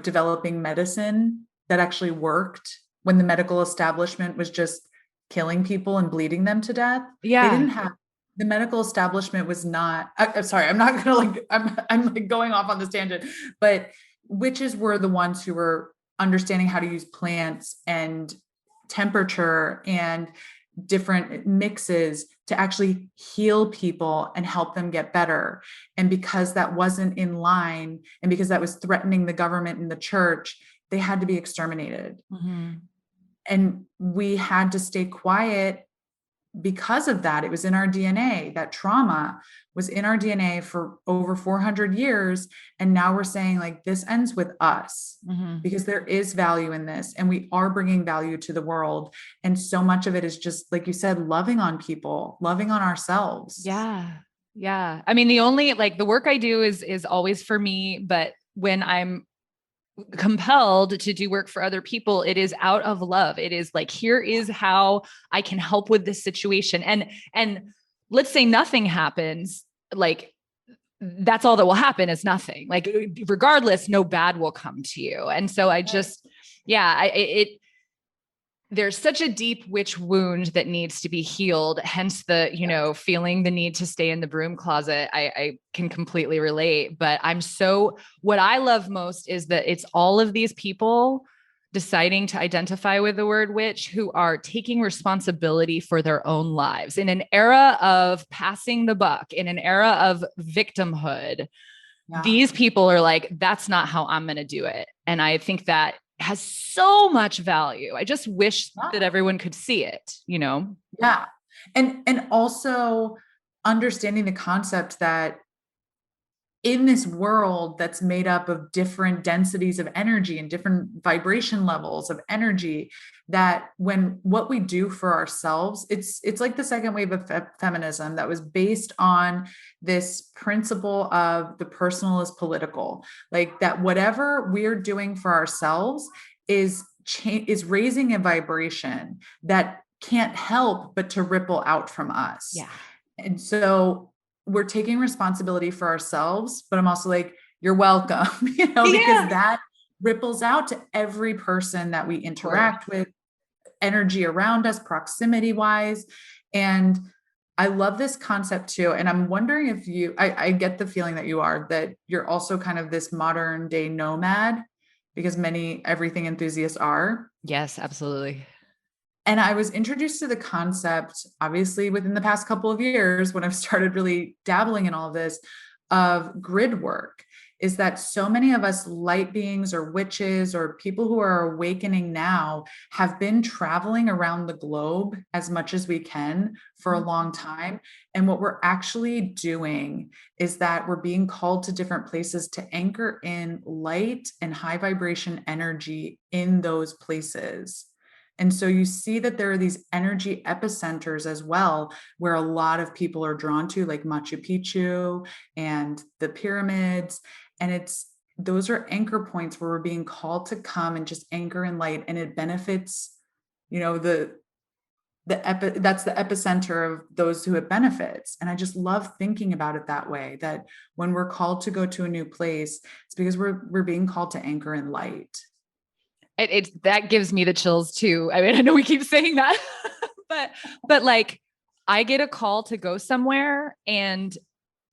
S2: developing medicine that actually worked when the medical establishment was just killing people and bleeding them to death.
S1: Yeah.
S2: They didn't have, the medical establishment was not, I'm sorry, I'm not going to I'm like going off on this tangent, but witches were the ones who were understanding how to use plants and temperature and different mixes to actually heal people and help them get better. And because that wasn't in line, and because that was threatening the government and the church, they had to be exterminated.
S1: Mm-hmm.
S2: And we had to stay quiet because of that. It was in our DNA. That trauma was in our DNA for over 400 years. And now we're saying like, this ends with us, because there is value in this and we are bringing value to the world. And so much of it is just, like you said, loving on people, loving on ourselves.
S1: Yeah. Yeah. I mean, the work I do is always for me, but when I'm compelled to do work for other people, it is out of love. It is like, here is how I can help with this situation. And let's say nothing happens, like that's all that will happen is nothing. Like regardless, no bad will come to you. And so I just, there's such a deep witch wound that needs to be healed. Hence the, feeling the need to stay in the broom closet. I can completely relate, but what I love most is that it's all of these people deciding to identify with the word witch who are taking responsibility for their own lives in an era of passing the buck, in an era of victimhood. Yeah. These people are like, that's not how I'm going to do it. And I think that has so much value. I just wish that everyone could see it,
S2: Yeah. And also understanding the concept that in this world that's made up of different densities of energy and different vibration levels of energy, that when what we do for ourselves, it's like the second wave of feminism that was based on this principle of the personal is political, like that whatever we're doing for ourselves is raising a vibration that can't help but to ripple out from us.
S1: Yeah.
S2: And so we're taking responsibility for ourselves, but I'm also like, you're welcome, because that ripples out to every person that we interact with, energy around us, proximity wise. And I love this concept too. And I'm wondering if I get the feeling that you're also kind of this modern day nomad, because many everything enthusiasts are.
S1: Yes, absolutely.
S2: And I was introduced to the concept, obviously, within the past couple of years, when I've started really dabbling in all of this, of grid work. Is that so many of us light beings or witches or people who are awakening now have been traveling around the globe as much as we can for a long time. And what we're actually doing is that we're being called to different places to anchor in light and high vibration energy in those places. And so you see that there are these energy epicenters as well, where a lot of people are drawn to, like Machu Picchu and the pyramids. And those are anchor points where we're being called to come and just anchor in light. And it benefits, that's the epicenter of those who it benefits. And I just love thinking about it that way, that when we're called to go to a new place, it's because we're being called to anchor in light.
S1: It's that gives me the chills too. I mean, I know we keep saying that, but like I get a call to go somewhere and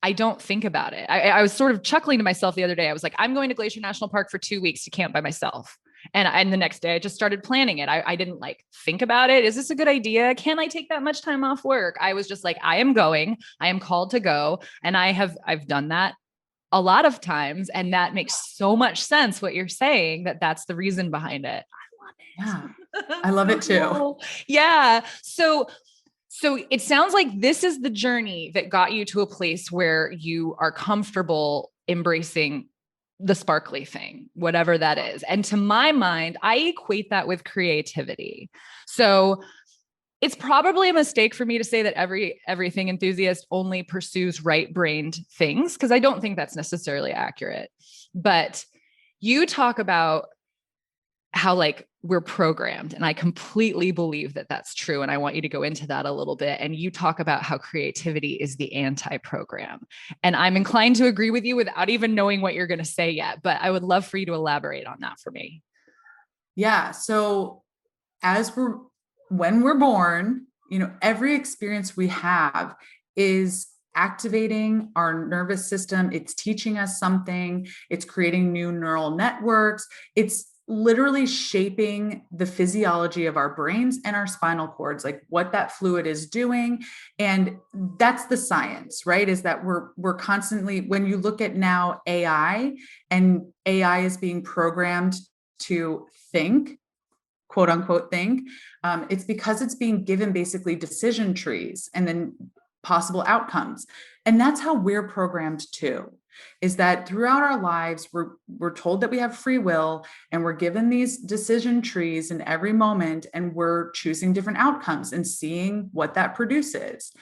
S1: I don't think about it. I was sort of chuckling to myself the other day. I was like, I'm going to Glacier National Park for 2 weeks to camp by myself. And the next day I just started planning it. I didn't like think about it. Is this a good idea? Can I take that much time off work? I was just like, I am going, I am called to go. And I've done that a lot of times. And that makes so much sense. What you're saying, that's the reason behind it.
S2: I love it. Yeah, I love it too.
S1: Cool. Yeah. So it sounds like this is the journey that got you to a place where you are comfortable embracing the sparkly thing, whatever that is. And to my mind, I equate that with creativity. So it's probably a mistake for me to say that everything enthusiast only pursues right-brained things, because I don't think that's necessarily accurate. But you talk about how like we're programmed, and I completely believe that that's true. And I want you to go into that a little bit. And you talk about how creativity is the anti-program. And I'm inclined to agree with you without even knowing what you're going to say yet, but I would love for you to elaborate on that for me.
S2: Yeah. So when we're born, every experience we have is activating our nervous system. It's teaching us something. It's creating new neural networks. It's literally shaping the physiology of our brains and our spinal cords, like what that fluid is doing. And that's the science, right? Is that we're constantly, when you look at now AI, and AI is being programmed to think, quote unquote think, it's because it's being given basically decision trees and then possible outcomes. And that's how we're programmed too, is that throughout our lives, we're told that we have free will, and we're given these decision trees in every moment, and we're choosing different outcomes and seeing what that produces.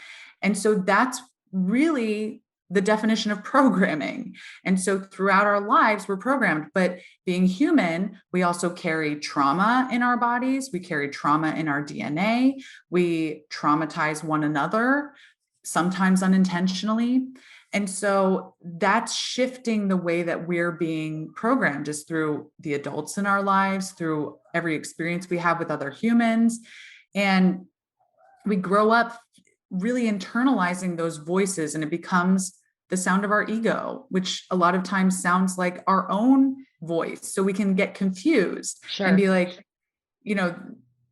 S2: And so that's really the definition of programming. And so throughout our lives, we're programmed. But being human, we also carry trauma in our bodies. We carry trauma in our DNA. We traumatize one another, sometimes unintentionally. And so that's shifting the way that we're being programmed, is through the adults in our lives, through every experience we have with other humans. And we grow up really internalizing those voices, and it becomes the sound of our ego, which a lot of times sounds like our own voice. So we can get confused. Sure. And be like,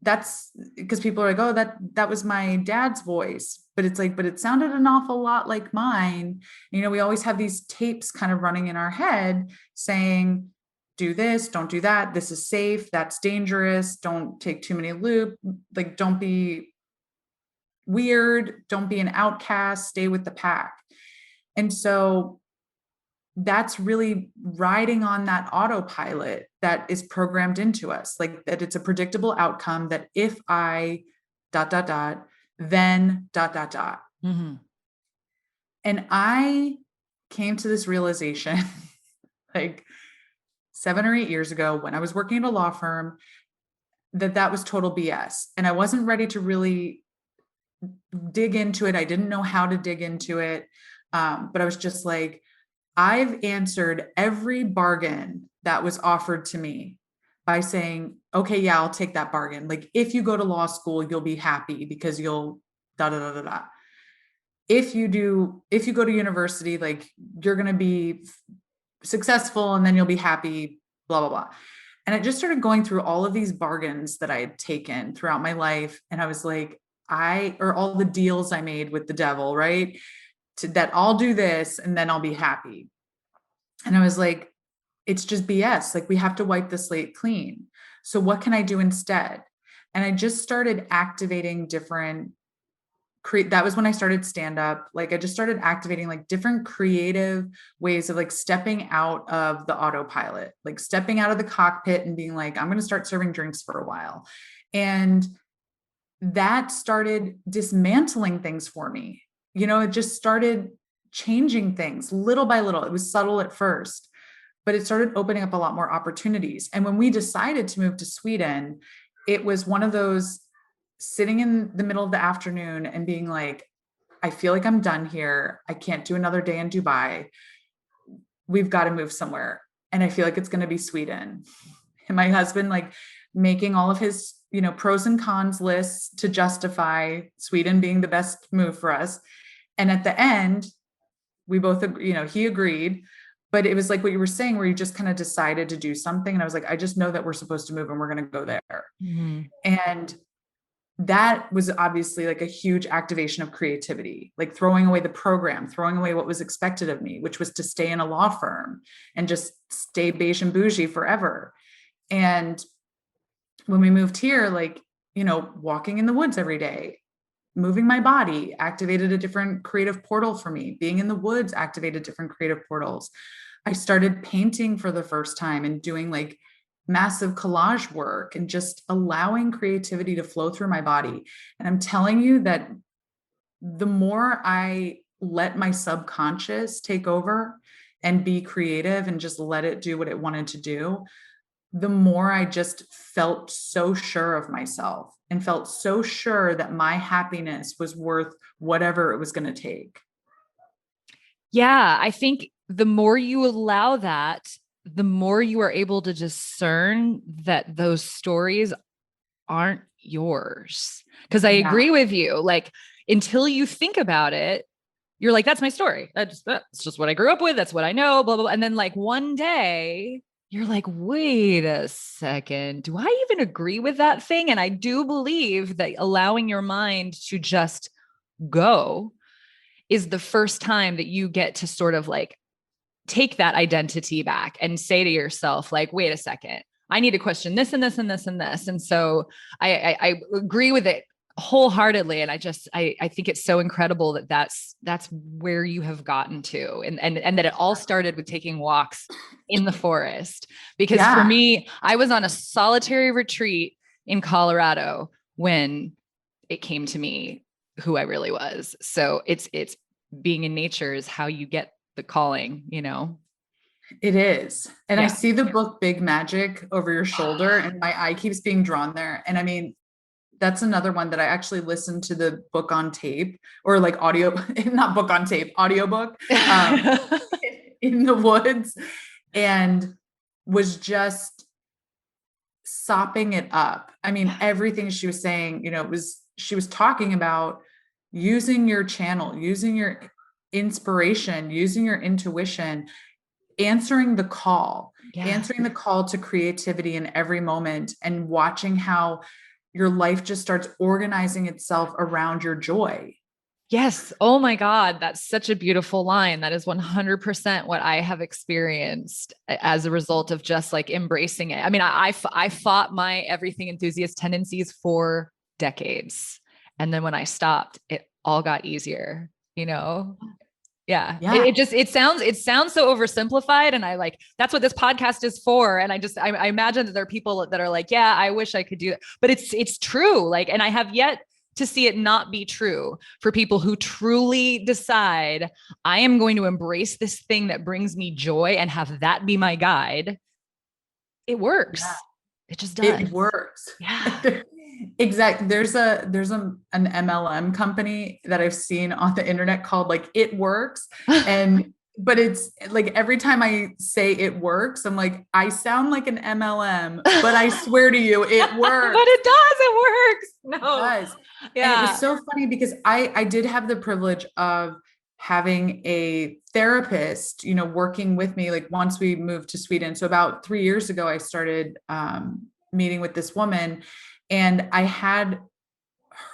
S2: that's because people are like, oh, that was my dad's voice. But it's like, but it sounded an awful lot like mine. We always have these tapes kind of running in our head saying, do this, don't do that. This is safe. That's dangerous. Don't take too many loops. Like, don't be weird. Don't be an outcast. Stay with the pack. And so that's really riding on that autopilot that is programmed into us, like that it's a predictable outcome, that if I ... then ... Mm-hmm. And I came to this realization like 7 or 8 years ago when I was working at a law firm, that was total BS. And I wasn't ready to really dig into it. I didn't know how to dig into it. But I was just like, I've answered every bargain that was offered to me by saying, okay, yeah, I'll take that bargain. Like, if you go to law school, you'll be happy because you'll ... If you go to university, like, you're going to be successful and then you'll be happy, blah, blah, blah. And I just started going through all of these bargains that I had taken throughout my life. And I was like, or all the deals I made with the devil, right? That I'll do this and then I'll be happy. And I was like, it's just BS. Like, we have to wipe the slate clean. So what can I do instead? And I just started activating that was when I started stand up. Like, I just started activating like different creative ways of like stepping out of the autopilot, like stepping out of the cockpit and being like, I'm going to start serving drinks for a while. And that started dismantling things for me. It just started changing things little by little. It was subtle at first, but it started opening up a lot more opportunities. And when we decided to move to Sweden, it was one of those sitting in the middle of the afternoon and being like, I feel like I'm done here. I can't do another day in Dubai. We've got to move somewhere. And I feel like it's going to be Sweden. And my husband, like, making all of his, pros and cons lists to justify Sweden being the best move for us. And at the end, we both, he agreed, but it was like what you were saying, where you just kind of decided to do something. And I was like, I just know that we're supposed to move and we're going to go there. Mm-hmm. And that was obviously like a huge activation of creativity, like throwing away the program, throwing away what was expected of me, which was to stay in a law firm and just stay beige and bougie forever. And when we moved here, like, walking in the woods every day, moving my body activated a different creative portal for me. Being in the woods activated different creative portals. I started painting for the first time and doing like massive collage work and just allowing creativity to flow through my body. And I'm telling you that the more I let my subconscious take over and be creative and just let it do what it wanted to do, the more I just felt so sure of myself and felt so sure that my happiness was worth whatever it was going to take.
S1: Yeah, I think the more you allow that, the more you are able to discern that those stories aren't yours. Because I agree with you. Like, until you think about it, you're like, that's my story. That's just what I grew up with. That's what I know, blah, blah, blah. And then like one day you're like, wait a second, do I even agree with that thing? And I do believe that allowing your mind to just go is the first time that you get to sort of like take that identity back and say to yourself, like, wait a second, I need to question this and this and this and this. And so I agree with it wholeheartedly. And I think it's so incredible that that's where you have gotten to. And that it all started with taking walks in the forest, because for me, I was on a solitary retreat in Colorado when it came to me who I really was. So it's being in nature is how you get the calling,
S2: It is. And I see the book Big Magic over your shoulder and my eye keeps being drawn there. And I mean, that's another one that I actually listened to the book on tape, or like audio, not book on tape, audiobook in the woods, and was just sopping it up. I mean, everything she was saying, she was talking about using your channel, using your inspiration, using your intuition, answering the call to creativity in every moment, and watching how your life just starts organizing itself around your joy.
S1: Yes. Oh my God. That's such a beautiful line. That is 100% what I have experienced as a result of just like embracing it. I mean, I fought my everything enthusiast tendencies for decades. And then when I stopped, it all got easier, Yeah. It sounds so oversimplified. And I like, that's what this podcast is for. And I imagine that there are people that are like, yeah, I wish I could do that, but it's true. Like, and I have yet to see it not be true for people who truly decide, I am going to embrace this thing that brings me joy and have that be my guide. It works. Yeah. It just does.
S2: It works.
S1: Yeah.
S2: Exactly. There's an MLM company that I've seen on the internet called like It Works. But it's like, every time I say it works, I'm like, I sound like an MLM, but I swear to you, it works.
S1: But it does. It works. No.
S2: It does. Yeah. And it was so funny because I did have the privilege of having a therapist, working with me, like once we moved to Sweden. So about 3 years ago, I started meeting with this woman, and I had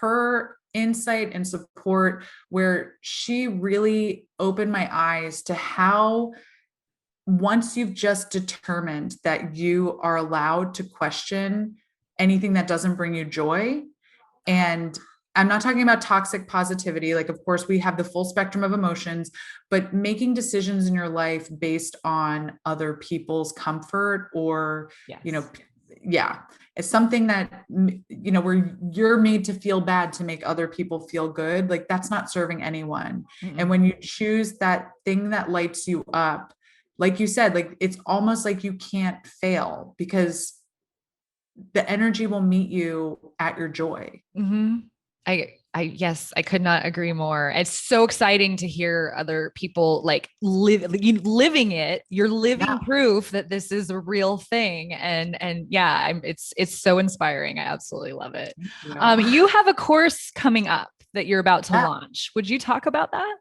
S2: her insight and support where she really opened my eyes to how, once you've just determined that you are allowed to question anything that doesn't bring you joy. And I'm not talking about toxic positivity. Like, of course, we have the full spectrum of emotions, but making decisions in your life based on other people's comfort or, it's something that, where you're made to feel bad to make other people feel good. Like, that's not serving anyone. Mm-hmm. And when you choose that thing that lights you up, like you said, like, it's almost like you can't fail because the energy will meet you at your joy.
S1: Mm-hmm. Yes, I could not agree more. It's so exciting to hear other people like living it. You're living proof that this is a real thing. And it's so inspiring. I absolutely love it. You have a course coming up that you're about to launch. Would you talk about that?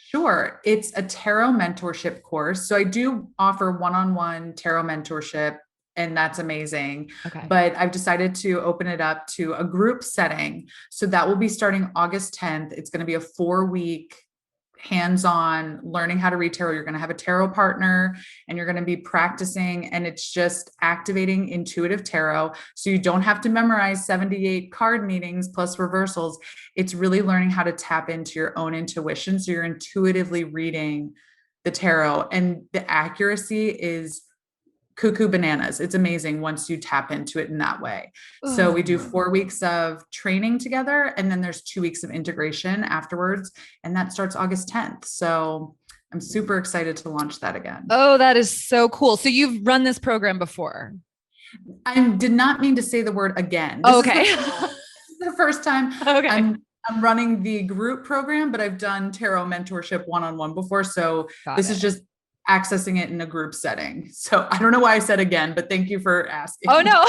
S2: Sure. It's a tarot mentorship course. So I do offer one-on-one tarot mentorship, and that's amazing. Okay. But I've decided to open it up to a group setting. So that will be starting August 10th. It's going to be a 4-week hands-on learning how to read tarot. You're going to have a tarot partner and you're going to be practicing, and it's just activating intuitive tarot. So you don't have to memorize 78 card meanings plus reversals. It's really learning how to tap into your own intuition. So you're intuitively reading the tarot, and the accuracy is cuckoo bananas. It's amazing once you tap into it in that way. So we do 4 weeks of training together, and then there's 2 weeks of integration afterwards. And that starts August 10th. So I'm super excited to launch that again.
S1: Oh, that is so cool. So you've run this program before.
S2: I did not mean to say the word again.
S1: Okay.
S2: This is the first time. Okay. I'm running the group program, but I've done tarot mentorship one-on-one before. So this is just accessing it in a group setting. So I don't know why I said again, but thank you for asking.
S1: Oh no,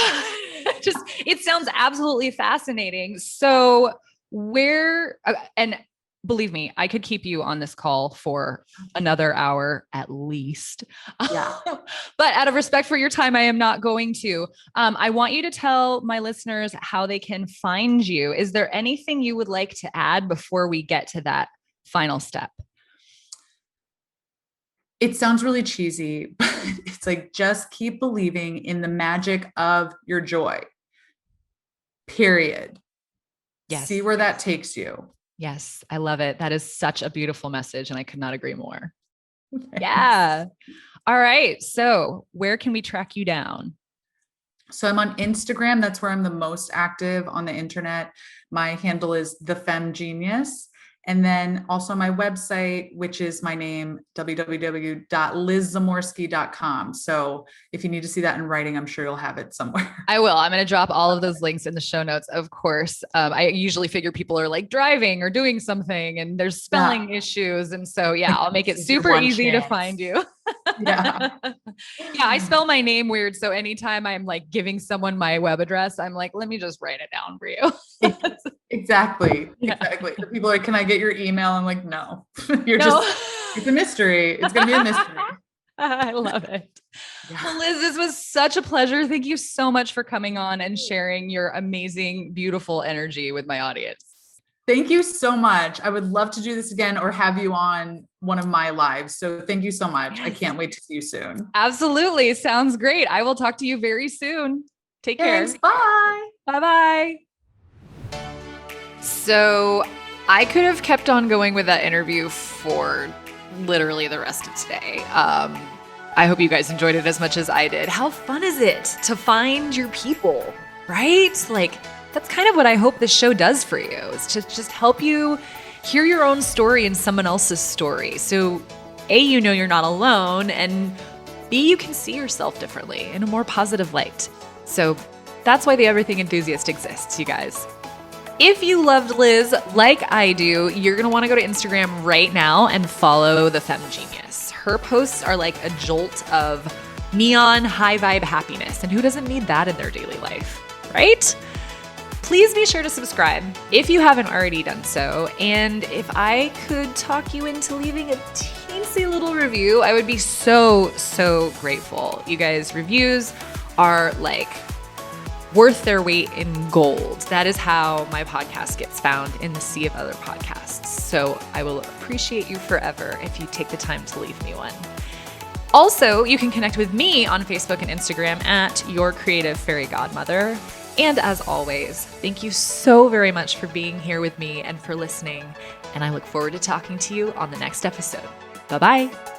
S1: it sounds absolutely fascinating. So and believe me, I could keep you on this call for another hour at least. Yeah. But out of respect for your time, I am not going to. I want you to tell my listeners how they can find you. Is there anything you would like to add before we get to that final step?
S2: It sounds really cheesy, but it's like, just keep believing in the magic of your joy. Period. Yes. See where that takes you.
S1: Yes. I love it. That is such a beautiful message, and I could not agree more. Thanks. Yeah. All right. So where can we track you down?
S2: So I'm on Instagram. That's where I'm the most active on the internet. My handle is The Femme Genius. And then also my website, which is my name, www.lizzamorski.com. So if you need to see that in writing, I'm sure you'll have it somewhere.
S1: I will. I'm going to drop all of those links in the show notes, of course. I usually figure people are like driving or doing something and there's spelling issues. And so, I'll make it super easy to find you. Yeah, I spell my name weird. So anytime I'm like giving someone my web address, I'm like, let me just write it down for you.
S2: Exactly. People are like, can I get your email? I'm like, no, it's a mystery. It's going to be a mystery.
S1: I love it. Yeah. Well, Liz, this was such a pleasure. Thank you so much for coming on and sharing your amazing, beautiful energy with my audience.
S2: Thank you so much. I would love to do this again or have you on one of my lives. So thank you so much. Yes. I can't wait to see you soon.
S1: Absolutely. Sounds great. I will talk to you very soon. Take care.
S2: Bye.
S1: Bye-bye. So I could have kept on going with that interview for literally the rest of today. I hope you guys enjoyed it as much as I did. How fun is it to find your people, right? Like, that's kind of what I hope this show does for you, is to just help you hear your own story and someone else's story. So A, you know you're not alone, and B, you can see yourself differently in a more positive light. So that's why the Everything Enthusiast exists, you guys. If you loved Liz like I do, you're going to want to go to Instagram right now and follow the Femme Genius. Her posts are like a jolt of neon high vibe happiness. And who doesn't need that in their daily life, right? Please be sure to subscribe if you haven't already done so. And if I could talk you into leaving a teensy little review, I would be so, so grateful. You guys, reviews are like worth their weight in gold. That is how my podcast gets found in the sea of other podcasts. So I will appreciate you forever if you take the time to leave me one. Also, you can connect with me on Facebook and Instagram at Your Creative Fairy Godmother. And as always, thank you so very much for being here with me and for listening. And I look forward to talking to you on the next episode. Bye-bye.